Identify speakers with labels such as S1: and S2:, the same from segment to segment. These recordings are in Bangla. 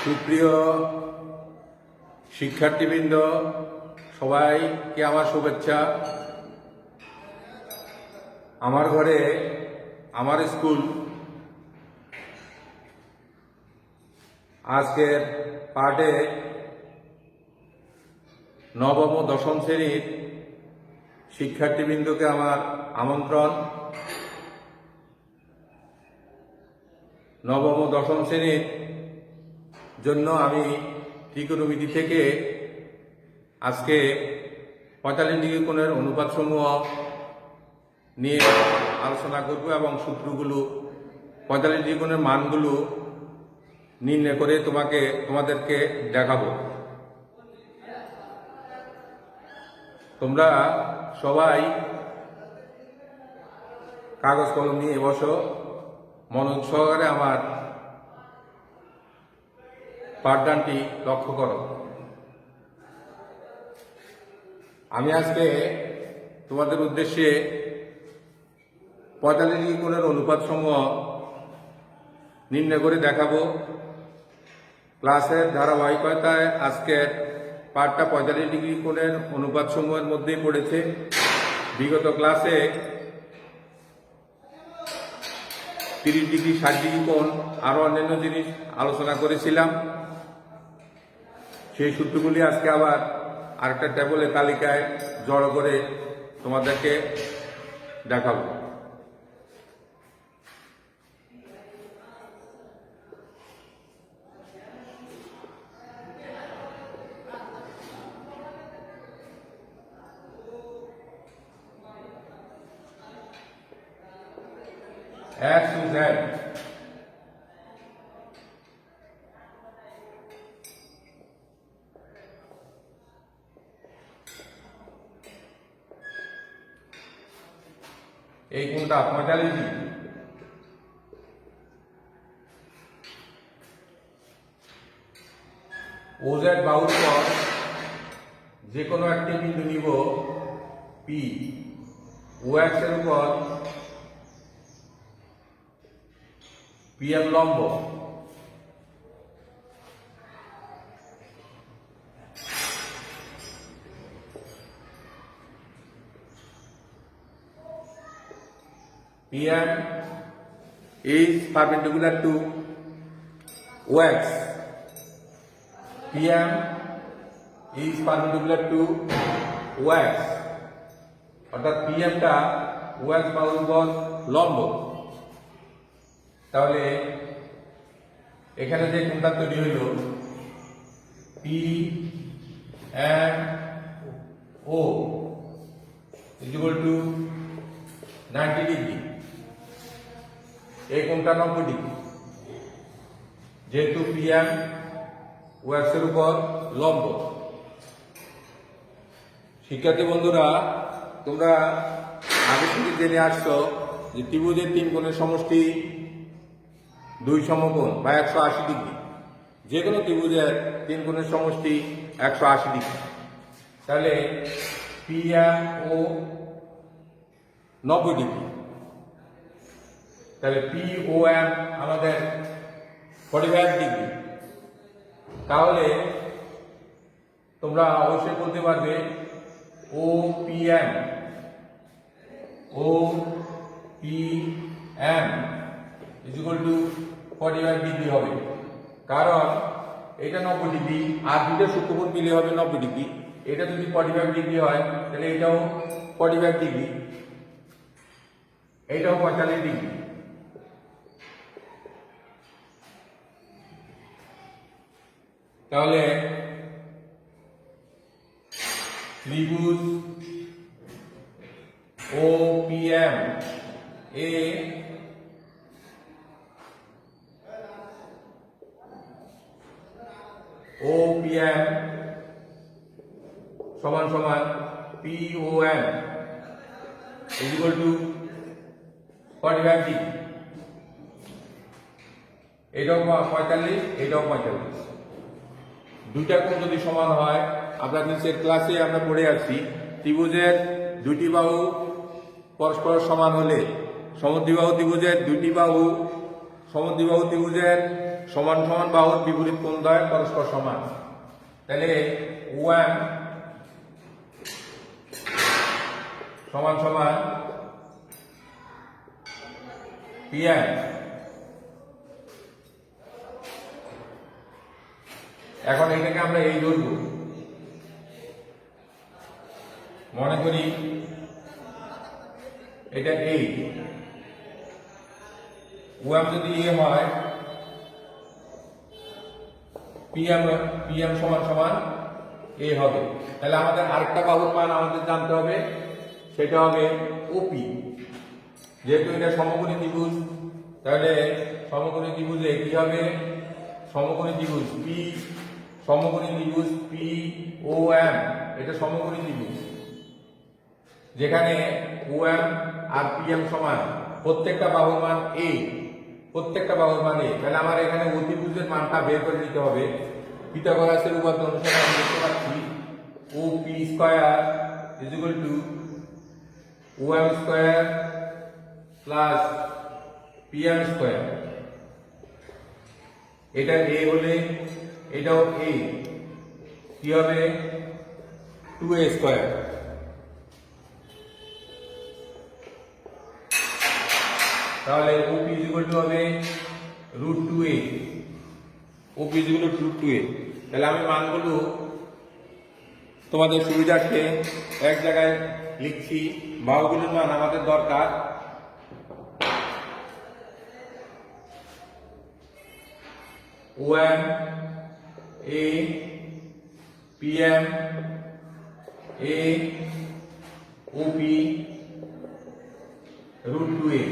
S1: সুপ্রিয় শিক্ষার্থীবৃন্দ, সবাইকে আমার শুভেচ্ছা। আমার ঘরে আমার স্কুল আজকের পাঠে নবম ও দশম শ্রেণীর শিক্ষার্থীবৃন্দকে আমার আমন্ত্রণ। নবম ও দশম শ্রেণীর জন্য আমি ত্রিকোণমিতি থেকে আজকে 45 ডিগ্রি কোণের অনুপাতসমূহ নিয়ে আলোচনা করব এবং সূত্রগুলো 45 ডিগ্রি কোণের মানগুলো নির্ণয় করে তোমাদেরকে দেখাবো। তোমরা সবাই কাগজ কলম নিয়ে বসো, মনোযোগ সহকারে আমার পাঠদানটি লক্ষ্য করো। আমি আজকে তোমাদের উদ্দেশ্যে 45 ডিগ্রি কোণের অনুপাতসমূহ নির্ণয় করে দেখাবো। ক্লাসের ধারাবাহিকতায় আজকের পাঠটা 45 ডিগ্রি কোণের অনুপাতসমূহের মধ্যেই পড়েছে। বিগত ক্লাসে 30 ডিগ্রি 60 ডিগ্রি কোণ আরও অন্যান্য জিনিস আলোচনা করেছিলাম। সেই সূত্রগুলি আজকে আবার আরেকটা টেবলে তালিকায় জড়ো করে তোমাদেরকে দেখাবো। X to Z, এই কোণটা 45 ডিগ্রি। OZ বাহুর পর যে কোনো একটি বিন্দু নিব P, OX এর উপর PM লম্ব, PM is perpendicular to OX, PM is perpendicular to OX, অর্থাৎ PM টা OX বাহুর উপর লম্ব। তাহলে এখানে যে কোণটা তৈরি হইল PMO is equal to 90 degree. এই কোণটা 90 ডিগ্রি, যেহেতু PM OX এর উপর লম্ব। শিক্ষার্থী বন্ধুরা, তোমরা আগে থেকে জেনে আসছো যে ত্রিভুজের তিন কোণের সমষ্টি 2 সমকোণ বা 180 ডিগ্রি। যে কোনো ত্রিভুজের তিন কোণের সমষ্টি 180 ডিগ্রি। তাহলে PMO 90 ডিগ্রি, তাহলে POM আমাদের 45 ডিগ্রি। তাহলে তোমরা অবশ্যই বলতে পারবে OPM is equal to 45 degree হবে, কারণ এটা 90 ডিগ্রি আর দুটো সূক্ষ্মকোণ মিলে হবে 90 ডিগ্রি। এটা যদি 45 ডিগ্রি হয় তাহলে এটাও 45 ডিগ্রি, এটাও 45 ডিগ্রি। তাহলে ত্রিভুজ OPM এ OPM সমান সমান POM is equal to 45 degree. এটাও 45, এটাও 45। দুইটা কোণ যদি সমান হয়, আমরা নিচের ক্লাসে আমরা পড়ে আসছি ত্রিভুজের দুটি বাহু পরস্পর সমান হলে সমদ্বিবাহু ত্রিভুজের দুটি বাহু সমদ্বিবাহু ত্রিভুজের সমান সমান বাহুর বিপরীত কোণ দ্বয় পরস্পর সমান। তাহলে ওএম সমান সমান পিএম। এখন এটাকে আমরা এই ধরব, মনে করি এটা এই ওএম যদি এ হয়, পিএম সমান সমান এ হবে। তাহলে আমাদের আরেকটা বাহুর মান আমাদের জানতে হবে, সেটা হবে ওপি। যেহেতু এটা সমকোণী ত্রিভুজ, তাহলে সমকোণী ত্রিভুজে কি হবে, সমকোণী ত্রিভুজ পি, সমকোণী ত্রিভুজ পি ও এম, এটা সমকোণী ত্রিভুজ যেখানে ও এম আর পি এম সমান, প্রত্যেকটা বাহুর মান এ, প্রত্যেকটা বাহুর মান এ। তাহলে আমার এখানে অতিভুজের মানটা বের করে নিতে হবে। পিথাগোরাসের উপপাদ্য অনুসারে আমি দেখতে পাচ্ছি O P square is equal to O M square plus P M square. এটা এ হলে এটাও এ, কি হবে 2a স্কয়ার। তাহলে ওপি ইজ ইকুয়াল টু হবে √2a, OP is equal two √2a। তাহলে আমি মানগুলো তোমাদের সুবিধার্থে এক জায়গায় লিখছি, বাহুগুলোর মান আমাদের দরকার। ওএম এ, পিএম এ, ওপি √2a।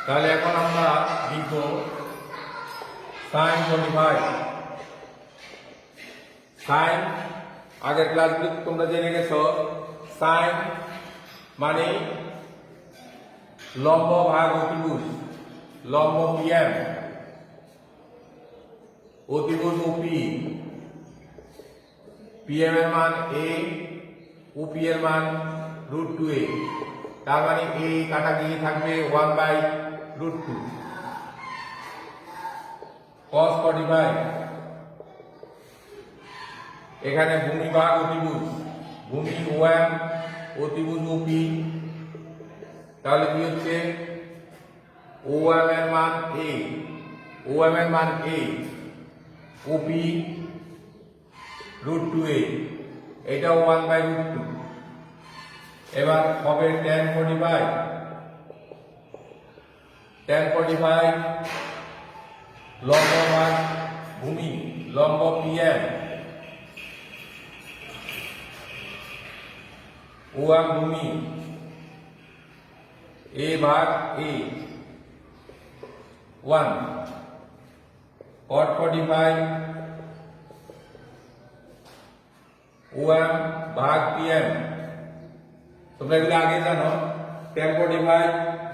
S1: তাহলে এখন আমরা লিখব sin 45। সাইন আগের ক্লাসগুলো তোমরা জেনে গেছো, সাইন মানে লম্ব ভাগ অতিভুজ, লম্ব পিএম, অতিভুজ ওপি, পিএম এর মান এ, ওপি এর মান √2a। তার মানে এ কাটা গিয়ে থাকবে 1/√2 cos 45। এখানে ভূমি ভাগ অতিভুজ, ভূমি ওএম, অতিভুজ ওপি। তাহলে কি হচ্ছে ওএম এর মান এ, ওএম এর মান এ, ওপি √2a, এটাও 1/√2। এবার হবে tan 45, tan 45 লম্ব ভাগ ভূমি, লম্ব পিএম, ওএম ভূমি, এ ভাগ এ 1, cot 45 ওএম ভাগ পিএম। তোমরা এগুলো আগে জানো, tan 45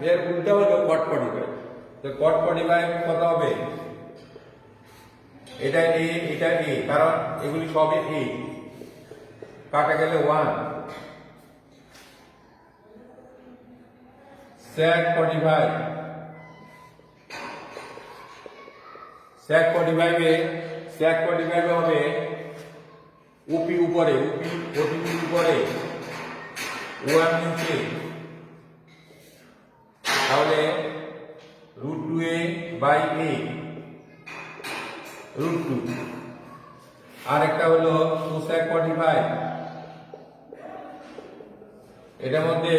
S1: এর উল্টা হলো cot 45। তো cot 45 কত হবে, এটা এ, এটা এ, কারণ এগুলি সবই এ, কাটা গেলে 1। sec 45, sec 45 এ, sec 45 হবে ওপি উপরে, ওপি অতিভুজ উপরে, ওএম নিচে। তাহলে √2a/a √2। আর একটা হলো cosec 45, এটার মধ্যে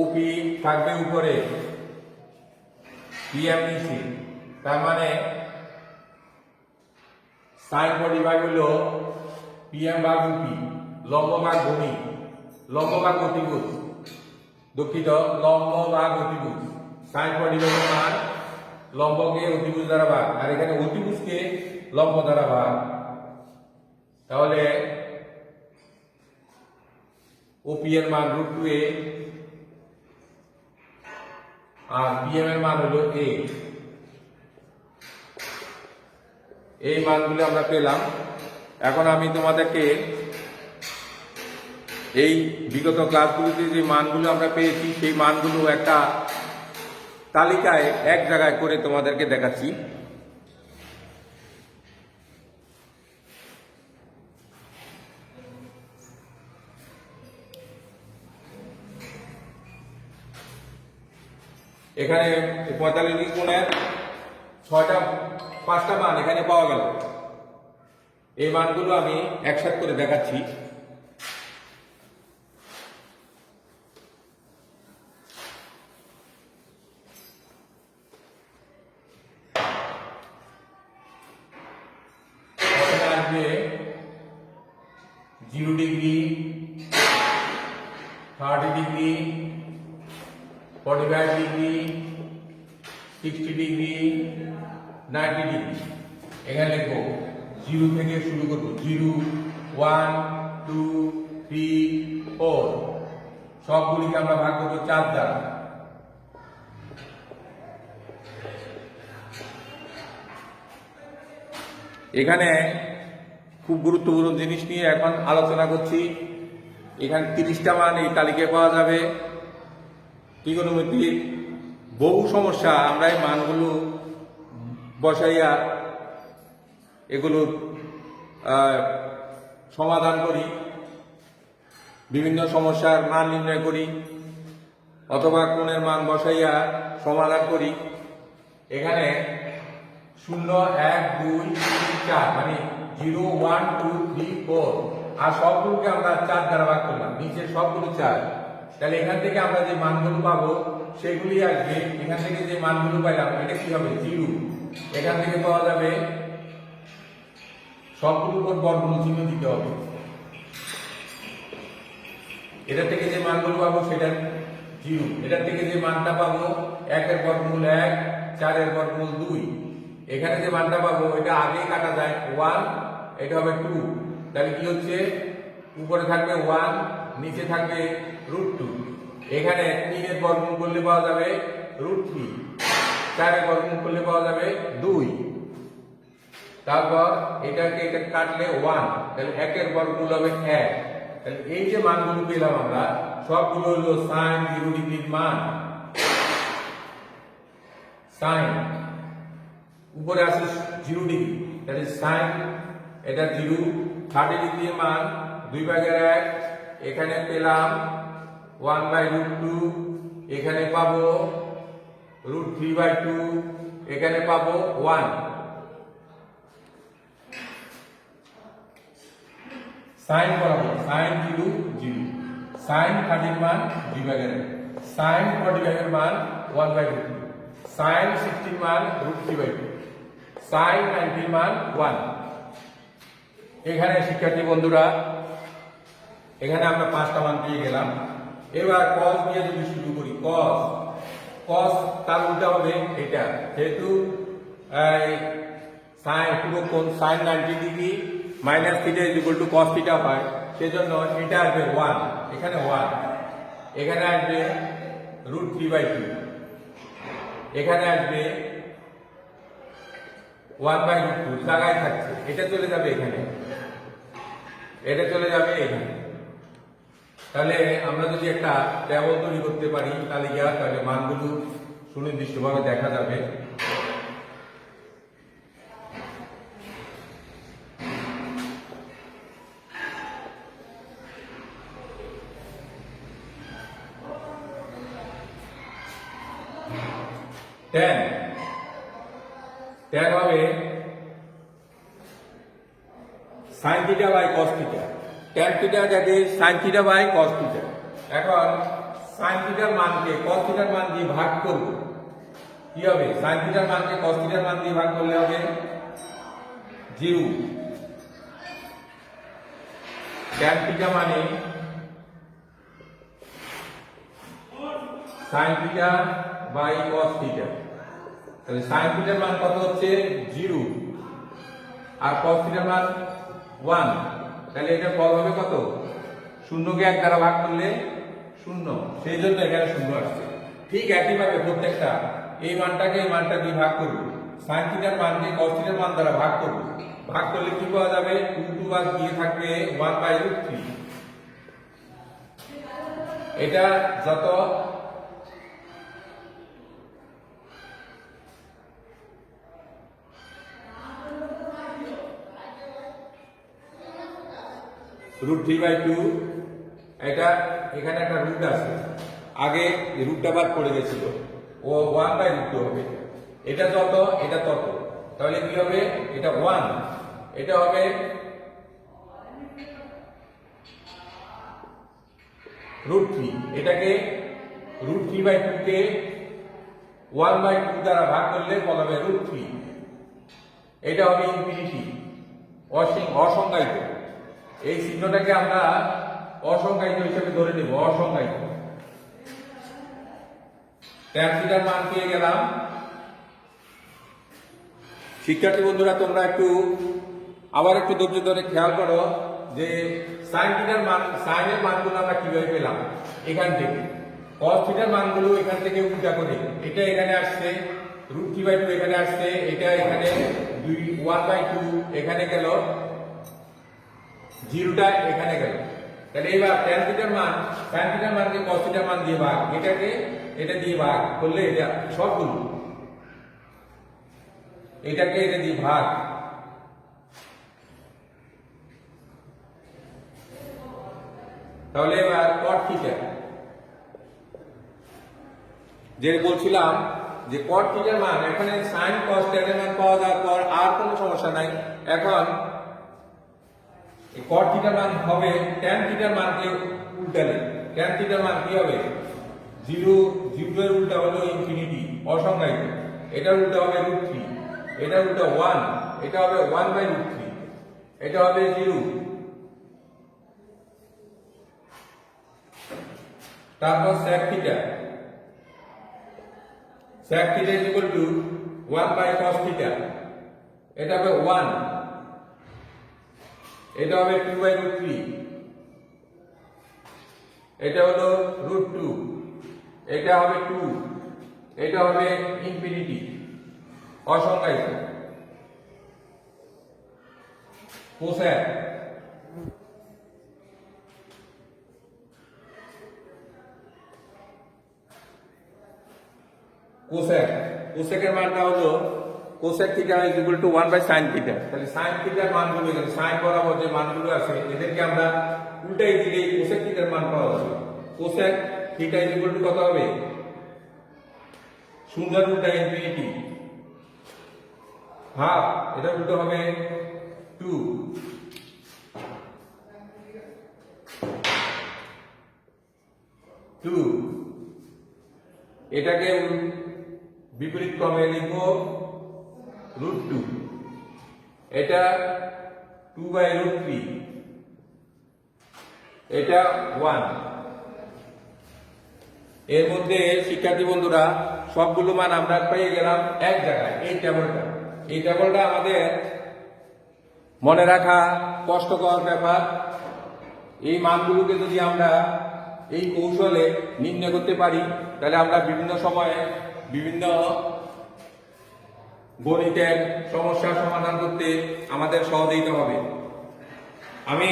S1: ওপি থাকবে উপরে, পিএম নিচে। তার মানে sin 45 হলো পিএম ভাগ ওপি, লম্ব ভাগ ভূমি, লম্ব ভাগ অতিভুজ, দুঃখিত, লম্ব ভাগ অতিভুজ। sin 45 এর মান লম্বকে অতিভুজ দ্বারা ভাগ, আর এখানে অতিভুজকে লম্ব দ্বারা ভাগ। তাহলে ওপি এর মান √2a আর পিএম এর মান হলো a। এই মানগুলো আমরা পেলাম। এখন আমি তোমাদেরকে এই বিগত ক্লাসগুলিতে যে মানগুলো আমরা পেয়েছি সেই মানগুলো একটা তালিকায় এক জায়গায় করে তোমাদেরকে দেখাচ্ছি। এখানে 45 গুণের 5টা মান এখানে পাওয়া গেল। এই মানগুলো আমি একসাথে করে দেখাচ্ছি। আসবে 0 degree, 30 degree, 45 degree, 60 degree, 90 degree. এখানে লিখবো 0 থেকে শুরু করবো। 0, 1, 2, 3, 4। সবগুলিকে আমরা ভাগ করবো 4 দ্বারা। এখানে খুব গুরুত্বপূর্ণ জিনিস নিয়ে এখন আলোচনা করছি। এখানে 30টা মান এই তালিকায় পাওয়া যাবে। ত্রিকোণমিতির বহু সমস্যা আমরা এই মানগুলো বসাইয়া এগুলোর সমাধান করি, বিভিন্ন সমস্যার মান নির্ণয় করি, অথবা কোণের মান বসাইয়া সমাধান করি। এখানে 0, 1, 2, 3, 4 মানে 0, 1, 2, 3, 4 আর সবগুলোকে আমরা 4 দ্বারা ভাগ করলাম। নিচে সবগুলো 4। তাহলে এখান থেকে আমরা যে মানগুলো পাবো সেগুলি আসবে। এখান থেকে যে মানগুলো পাইলাম এটা কি হবে? 0। এখান থেকে পাওয়া যাবে সবগুলোর উপর বর্গমূল চিহ্ন দিতে হবে। এটা থেকে যে মানগুলো পাবো সেটা 0। এটা থেকে যে মানটা পাবো 1 এর বর্গমূল 1, 4 এর বর্গমূল 2। এখানে যে মানটা পাবো এটা আগে কাটা যায় 1, এটা হবে 2। তাহলে কি হচ্ছে? উপরে থাকবে 1, নিচে থাকবে √2। এখানে 3 এর বর্গমূল করলে পাওয়া যাবে √3, 4 এর বর্গমূল করলে পাওয়া যাবে 2। তারপর এটাকে এটা কাটলে 1, তাহলে 1 এর বর্গমূল হবে 1। তাহলে এই যে মানগুলো পেলাম আমরা সবগুলো হলো sin 0 ডিগ্রির মান। sin উপরে আছে 0 ডিগ্রি, তাহলে sin এটা 0। 30 ডিগ্রির মান 2/1। এখানে পেলাম 1/√2। এখানে পাবো √3/2। এখানে পাবো 1। sin বরাবর sin 0, 0। sin 30 এর মান 2/1। sin 45 এর মান 1/2। sin 60 এর মান √3/2। sin 90 এর মান 1। এখানে শিক্ষার্থী বন্ধুরা এখানে আমরা 5টা মান পেয়ে গেলাম। এবার cos দিয়ে যদি শুরু করি, cos তার উল্টা হবে এটা। যেহেতু sin পুরো কোণ sin 90 degree minus theta is equal two cos theta হয়, সেজন্য এটা আসবে 1। এখানে 1। এখানে আসবে √3/2। এখানে আসবে 1/√2 জায়গায় থাকছে। এটা চলে যাবে এখানে, এটা চলে যাবে এখানে। তাহলে আমরা যদি একটা টেবিল তৈরি করতে পারি তাহলে মানগুলো সুনির্দিষ্টভাবে দেখা যাবে। tan হবে sin theta by cos theta. tan theta যাবে sin theta by cos theta. এখন sin থিটার মানকে cos থিটার মান দিয়ে ভাগ করব। কি হবে? sin থিটার মানকে cos থিটার মান দিয়ে ভাগ করলে হবে 0। tan থিটা মানে sin theta by cos theta. তাহলে sin থিটার মান কত হচ্ছে? 0। আর cos থিটার মান 1। তাহলে এটা ফল হবে কত? 0 কে 1 দ্বারা ভাগ করলে 0, সেই জন্য এখানে 0 আসছে। ঠিক একইভাবে প্রত্যেকটা এই মানটাকে এই মানটা দিয়ে ভাগ করব। সাইন থিটার মানকে কস থিটার মান দ্বারা ভাগ করব, ভাগ করলে কি পাওয়া যাবে, 2 বাদ দিয়ে থাকবে 1/√3। এটা যত √3/2, এটা এখানে একটা রুট আছে, আগে রুটটা বাদ পড়ে গেছিল, ও 1/√2 হবে। এটা যত এটা তত, তাহলে কি হবে, এটা 1, এটা হবে √3, এটাকে √3/2 কে 1/2 দ্বারা ভাগ করলে বলা হবে √3, এটা হবে ইনফিনিটি, অসংজ্ঞায়িত। এই চিহ্নটাকে আমরা অসংজ্ঞায়িত হিসেবে ধরে নেব, অসংজ্ঞায়িত। ট্যান থিটার মান পেয়ে গেলাম। শিক্ষার্থী বন্ধুরা, তোমরা আবার একটু ধৈর্য ধরে খেয়াল করো যে সাইন থিটার মান, সাইনের মানগুলো আমরা কিভাবে পেলাম, এখান থেকে। কস থিটার মানগুলো এখান থেকে উল্টা করে, এটা এখানে আসছে, √3/2 এখানে আসছে, এটা এখানে 1/2 এখানে গেল, 0টা এখানে গেল। তাহলে এবার ট্যান থিটার মান, সাইন থিটার মানকে কস থিটার মান দিয়ে ভাগ, এটাকে এটা দিয়ে ভাগ করলে এটা সবগুলো, এটাকে এটা দিয়ে ভাগ, তাহলে এবার কট থিটা, যে বলছিলাম যে কট থিটার মান, এখানে সাইন কস ট্যানের মান পাওয়া যাওয়ার পর আর কোনো সমস্যা নাই। এখন এই কট থিটার মান হবে ট্যান থিটার মানকে উল্টালে, ট্যান থিটার মান কি হবে, 0 এর উল্টা হলো ইনফিনিটি, অসংজ্ঞায়িত। এটা উল্টা হবে √3, এটা উল্টা 1, এটা হবে 1/√3, এটা হবে 0। তারপর sec theta, sec theta is equal two 1/cos theta, এটা হবে 1, এটা হবে 2/√3, এটা হলো √2, এটা হবে 2, এটা হবে ইনফিনিটি, অসংজ্ঞায়িত। কোসেক, কোসেকের মানটা হলো cosec theta is equal two 1/sin theta. তাহলে sin থিটার মানগুলো, এখানে sin বরাবর যে মানগুলো আছে এদেরকে আমরা উল্টাই দিলে কোসেক থিটার মান পাওয়া যাবে। Cosec theta is equal two কত হবে, 0 উল্টা ইনফিনিটি, হাফ, এটা উল্টো হবে 2, এটাকে বিপরীত ক্রমে লিখব √2, এটা 2/√3, এটা 1। এর মধ্যে শিক্ষার্থী বন্ধুরা সবগুলো মান আমরা পেয়ে গেলাম এক জায়গায়, এই টেবলটা আমাদের মনে রাখা কষ্টকর ব্যাপার। এই মানগুলোকে যদি আমরা এই কৌশলে নির্ণয় করতে পারি, তাহলে আমরা বিভিন্ন সময়ে বিভিন্ন গণিতের সমস্যার সমাধান করতে আমাদের সহযোগিতা হবে। আমি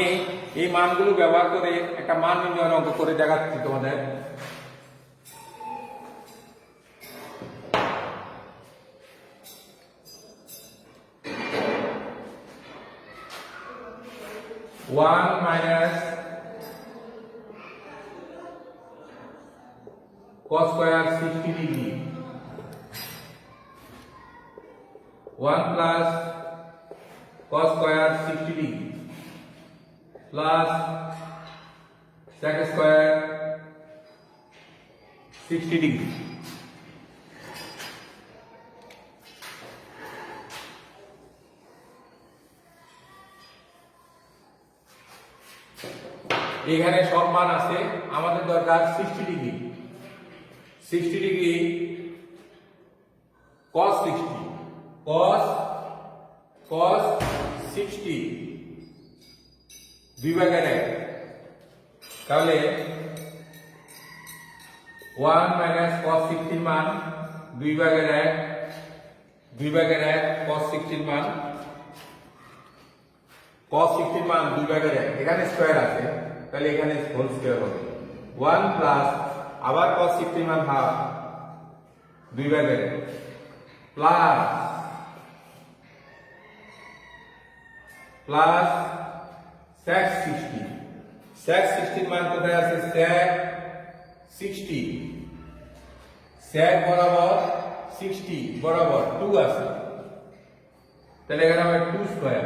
S1: এই মানগুলো ব্যবহার করে একটা মান নির্ণয়ের অঙ্ক করে দেখাচ্ছি তোমাদের। One minus cos square 60 degree, 1 plus cos square 60 degree plus sec square 60 degree। এখানে সব মান আছে, আমাদের দরকার 60 ডিগ্রি। 60 ডিগ্রি cos 60, cos 60 2 ভাগের 1, তাহলে 1 মাইনাস cos 60 মান 2 ভাগের 1 2/1 cos 60 মান, cos 60 মান 2/1, এখানে স্কয়ার আছে তাহলে এখানে হোল স্কয়ার হবে 1 প্লাস আবার cos 60 মান হাফ 2/1 প্লাস sec 60, sec 60 মান কোথায় আছে, sec 60, sec বরাবর 60 বরাবর 2 আছে তাহলে এখানে হবে 2 স্কয়ার।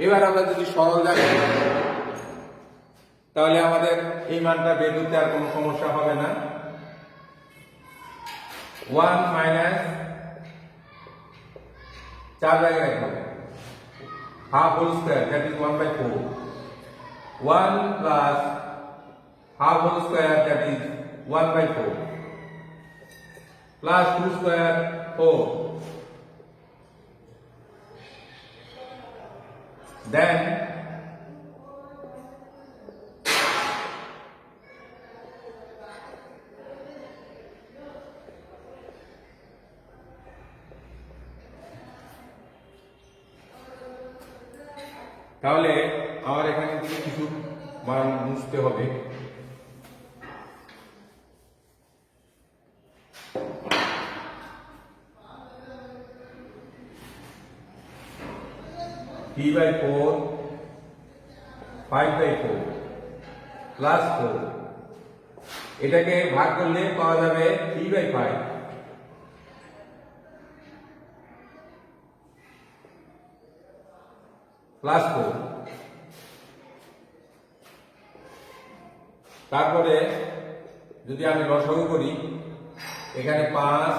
S1: এবার আমরা যদি সরল রাখি তাহলে আমাদের এই মানটা বের করতে আর কোনো সমস্যা হবে না। 1 মাইনাস 4/1 হবে half whole square, that is 1/4, 1 plus half whole square, that is 1/4, plus 2 square 4, then তাহলে আমার এখানে থেকে কিছু মান মুছতে হবে। p/4 5/4 প্লাস 4, এটাকে ভাগ করলে পাওয়া যাবে 3/5 প্লাস 4। তারপরে যদি আমি লসাগু করি এখানে 5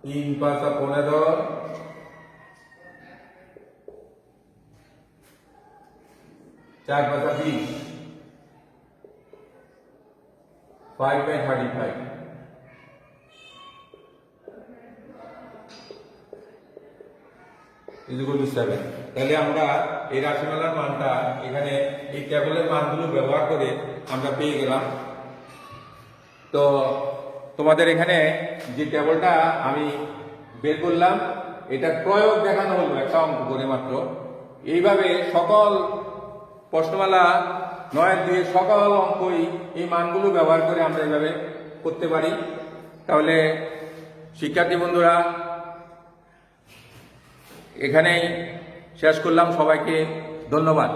S1: 3 5 15 4 5 20 5/35 7। তাহলে আমরা এই রাশিমালার মানটা এখানে এই টেবিলের মানগুলো ব্যবহার করে আমরা পেয়ে গেলাম। তো তোমাদের এখানে যে টেবিলটা আমি বের করলাম এটা প্রয়োগ দেখানো হলো একটা অঙ্ক করে মাত্র। এইভাবে সকল প্রশ্নমালা 9-2 সকল অঙ্কই এই মানগুলো ব্যবহার করে আমরা এইভাবে করতে পারি। তাহলে শিক্ষার্থী বন্ধুরা এখানেই শেষ করলাম, সবাইকে ধন্যবাদ।